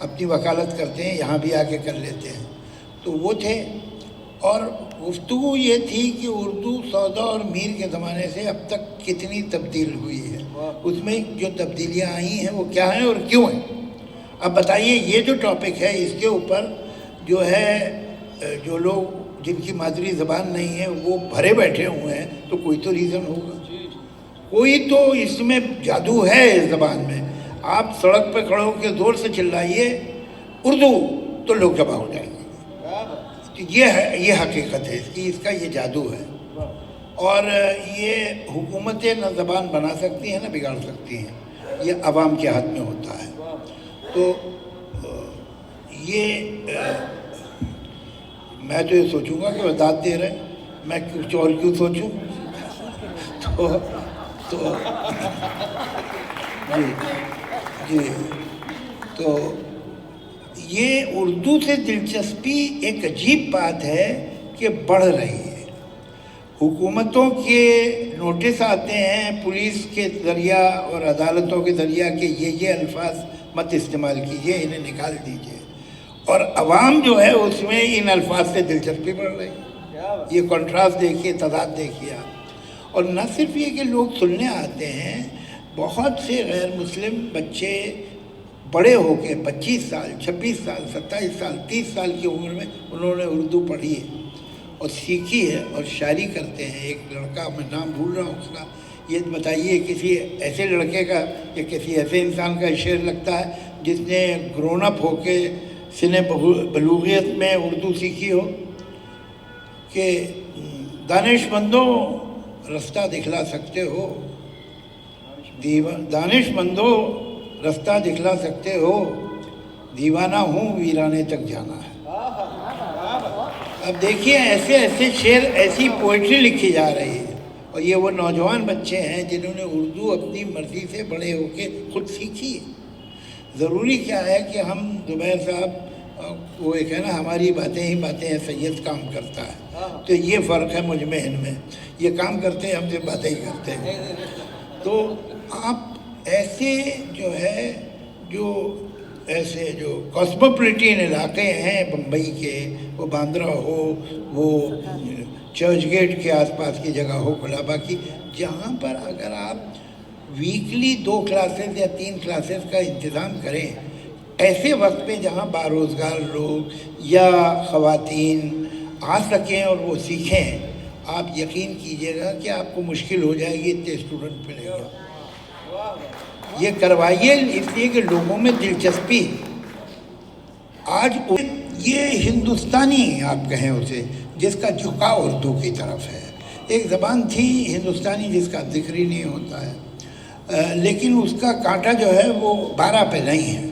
اپنی وکالت کرتے ہیں، یہاں بھی آ کے کر لیتے ہیں. تو وہ تھے. اور گفتگو یہ تھی کہ اردو سودا اور میر کے زمانے سے اب تک کتنی تبدیل ہوئی ہے، اس میں جو تبدیلیاں آئی ہیں وہ کیا ہیں اور کیوں ہیں. اب بتائیے، یہ جو ٹاپک ہے اس کے اوپر جو ہے جو لوگ جن کی مادری زبان نہیں ہے وہ بھرے بیٹھے ہوئے ہیں، تو کوئی تو ریزن ہوگا، کوئی تو اس میں جادو ہے اس زبان میں. آپ سڑک پہ کھڑے ہو کے زور سے چلائیے اردو تو لوگ جمع ہو جائیں گے. یہ حقیقت ہے اس کا یہ جادو ہے. اور یہ حکومتیں نہ زبان بنا سکتی ہیں نہ بگاڑ سکتی ہیں، یہ عوام کے ہاتھ میں ہوتا ہے. تو یہ میں تو یہ سوچوں گا کہ وہ داد دے رہے ہیں، میں کچھ اور کیوں سوچوں. تو جی تو یہ اردو سے دلچسپی ایک عجیب بات ہے کہ بڑھ رہی ہے. حکومتوں کے نوٹس آتے ہیں پولیس کے ذریعہ اور عدالتوں کے ذریعہ کہ یہ الفاظ مت استعمال کیجیے، انہیں نکال دیجیے، اور عوام جو ہے اس میں ان الفاظ سے دلچسپی بڑھ رہی ہے. یہ کنٹراسٹ دیکھیے، تضاد دیکھیے آپ. اور نہ صرف یہ کہ لوگ سننے آتے ہیں، بہت سے غیر مسلم بچے بڑے ہو کے 25 سال 26 سال 27 سال 30 سال کی عمر میں انہوں نے اردو پڑھی ہے اور سیکھی ہے اور شاعری کرتے ہیں. ایک لڑکا، میں نام بھول رہا ہوں اس کا، یہ بتائیے کسی ایسے لڑکے کا یا کسی ایسے انسان کا شعر لگتا ہے جس نے گرون اپ ہو کے سن بلوغیت میں اردو سیکھی ہو کہ دانش مندوں رستہ دکھلا سکتے ہو، دانش مندوں رستہ دکھلا سکتے ہو، دیوانہ ہوں ویرانے تک جانا ہے. اب دیکھیے ایسے ایسے شعر، ایسی پوئٹری لکھی جا رہی ہے، اور یہ وہ نوجوان بچے ہیں جنہوں نے اردو اپنی مرضی سے بڑے ہو کے خود سیکھی ہے. ضروری کیا ہے کہ ہم زبیر صاحب، وہ ایک ہے نا، ہماری باتیں ہی باتیں ہیں، سید کام کرتا ہے. تو یہ فرق ہے مجھ میں ان میں، یہ کام کرتے ہیں، ہم سے باتیں ہی کرتے ہیں. تو آپ ایسے جو ہے ایسے جو کاسموپولیٹین علاقے ہیں بمبئی کے، وہ باندرا ہو، وہ چرچ گیٹ کے آس پاس کی جگہ ہو، کولابا کی، جہاں پر اگر آپ ویکلی 2 کلاسز یا 3 کلاسز کا انتظام کریں ایسے وقت پہ جہاں باروزگار لوگ یا خواتین آ سکیں اور وہ سیکھیں، آپ یقین کیجئے گا کہ آپ کو مشکل ہو جائے گی اتنے اسٹوڈنٹ ملیں گے. یہ کروائیے اس لیے کہ لوگوں میں دلچسپی. آج یہ ہندوستانی آپ کہیں اسے، جس کا جھکاؤ اردو کی طرف ہے. ایک زبان تھی ہندوستانی جس کا ذکر ہی نہیں ہوتا ہے، لیکن اس کا کانٹا جو ہے وہ 12 پہ نہیں ہے،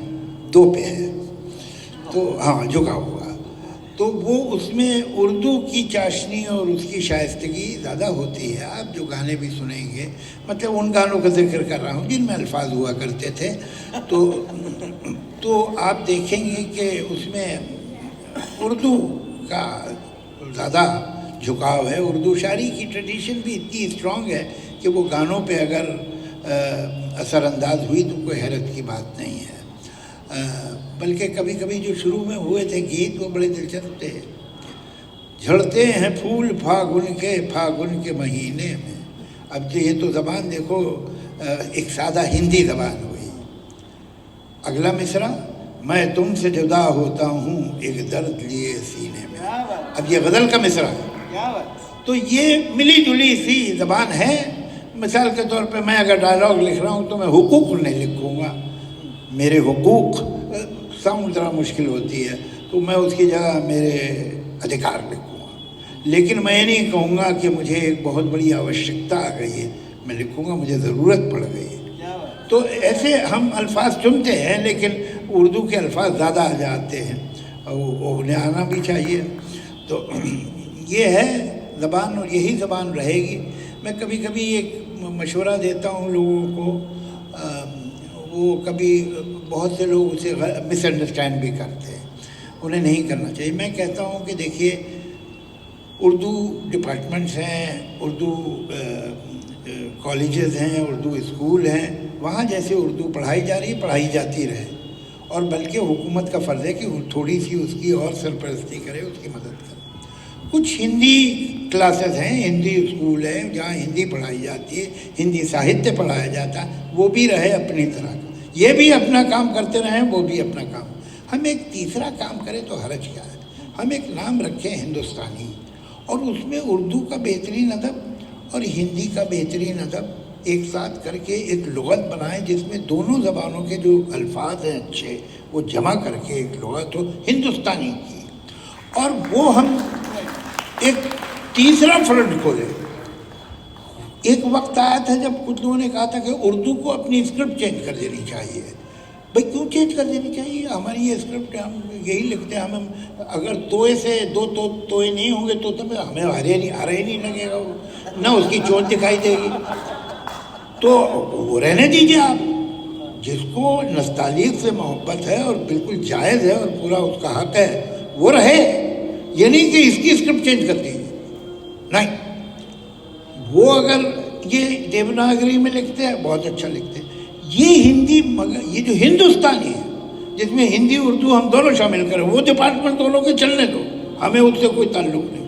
2 پہ ہے. تو ہاں، جھکا ہوا. تو وہ اس میں اردو کی چاشنی اور اس کی شائستگی زیادہ ہوتی ہے. آپ جو گانے بھی سنیں گے، مطلب ان گانوں کا ذکر کر رہا ہوں جن میں الفاظ ہوا کرتے تھے، تو آپ دیکھیں گے کہ اس میں اردو کا زیادہ جھکاؤ ہے. اردو شاعری کی ٹریڈیشن بھی اتنی اسٹرانگ ہے کہ وہ گانوں پہ اگر اثر انداز ہوئی تو کوئی حیرت کی بات نہیں ہے. بلکہ کبھی کبھی جو شروع میں ہوئے تھے گیت وہ بڑے دلچسپ تھے. جھڑتے ہیں پھول پھاگن کے مہینے میں. اب یہ تو زبان دیکھو، ایک سادہ ہندی زبان ہوئی. اگلا مصرع، میں تم سے جدا ہوتا ہوں ایک درد لیے سینے میں. اب یہ غزل کا مصرع ہے. تو یہ ملی جلی سی زبان ہے. مثال کے طور پہ میں اگر ڈائلاگ لکھ رہا ہوں تو میں حقوق نہیں لکھوں گا، میرے حقوق ساؤنڈ ذرا مشکل ہوتی ہے، تو میں اس کی جگہ میرے ادھیکار لکھوں گا. لیکن میں یہ نہیں کہوں گا کہ مجھے ایک بہت بڑی آوشکتا آ گئی ہے، میں لکھوں گا مجھے ضرورت پڑ گئی ہے. تو ایسے ہم الفاظ چنتے ہیں، لیکن اردو کے الفاظ زیادہ آ جاتے ہیں اور وہ انہیں آنا بھی چاہیے. تو یہ ہے زبان اور یہی زبان رہے گی. میں کبھی کبھی ایک مشورہ دیتا ہوں لوگوں کو، وہ کبھی بہت سے لوگ اسے مس انڈرسٹینڈ بھی کرتے ہیں، انہیں نہیں کرنا چاہیے. میں کہتا ہوں کہ دیکھیے، اردو ڈپارٹمنٹس ہیں، اردو کالجز ہیں، اردو اسکول ہیں، وہاں جیسے اردو پڑھائی جا رہی ہے پڑھائی جاتی رہے. اور بلکہ حکومت کا فرض ہے کہ تھوڑی سی اس کی اور سرپرستی کرے، اس کی مدد کرے۔ کچھ ہندی کلاسز ہیں، ہندی اسکول ہیں جہاں ہندی پڑھائی جاتی ہے، ہندی ساہتیہ پڑھایا جاتا ہے، وہ بھی رہے اپنی طرح کا، یہ بھی اپنا کام کرتے رہیں، وہ بھی اپنا کام۔ ہم ایک تیسرا کام کریں تو حرج کیا ہے؟ ہم ایک نام رکھیں ہندوستانی، اور اس میں اردو کا بہترین ادب اور ہندی کا بہترین ادب ایک ساتھ کر کے ایک لغت بنائیں جس میں دونوں زبانوں کے جو الفاظ ہیں اچھے وہ جمع کر کے ایک لغت ہو ہندوستانی کی۔ اور وہ ہم ایک تیسرا فرنٹ کھولیں۔ ایک وقت آیا تھا جب کچھ لوگوں نے کہا تھا کہ اردو کو اپنی اسکرپٹ چینج کر دینی چاہیے۔ بھائی کیوں چینج کر دینی چاہیے؟ ہماری یہ اسکرپٹ ہم یہی لکھتے ہیں، ہم اگر توئے سے دو توئے نہیں ہوں گے تو ہمیں ہرے ہی نہیں لگے گا، نہ اس کی چوٹ دکھائی دے گی، تو وہ رہنے دیجیے آپ۔ جس کو نستعلیق سے محبت ہے اور بالکل جائز ہے اور پورا اس کا حق ہے وہ رہے، یہ نہیں کہ اس کی اسکرپٹ چینج کر دیجیے، نہیں۔ وہ اگر یہ دیوناگری میں لکھتے ہیں بہت اچھا لکھتے ہیں، یہ ہندی مگر یہ جو ہندوستانی ہے جس میں ہندی اردو ہم دونوں شامل کریں، وہ ڈپارٹمنٹ دونوں کے چلنے دو، ہمیں اس سے کوئی تعلق نہیں۔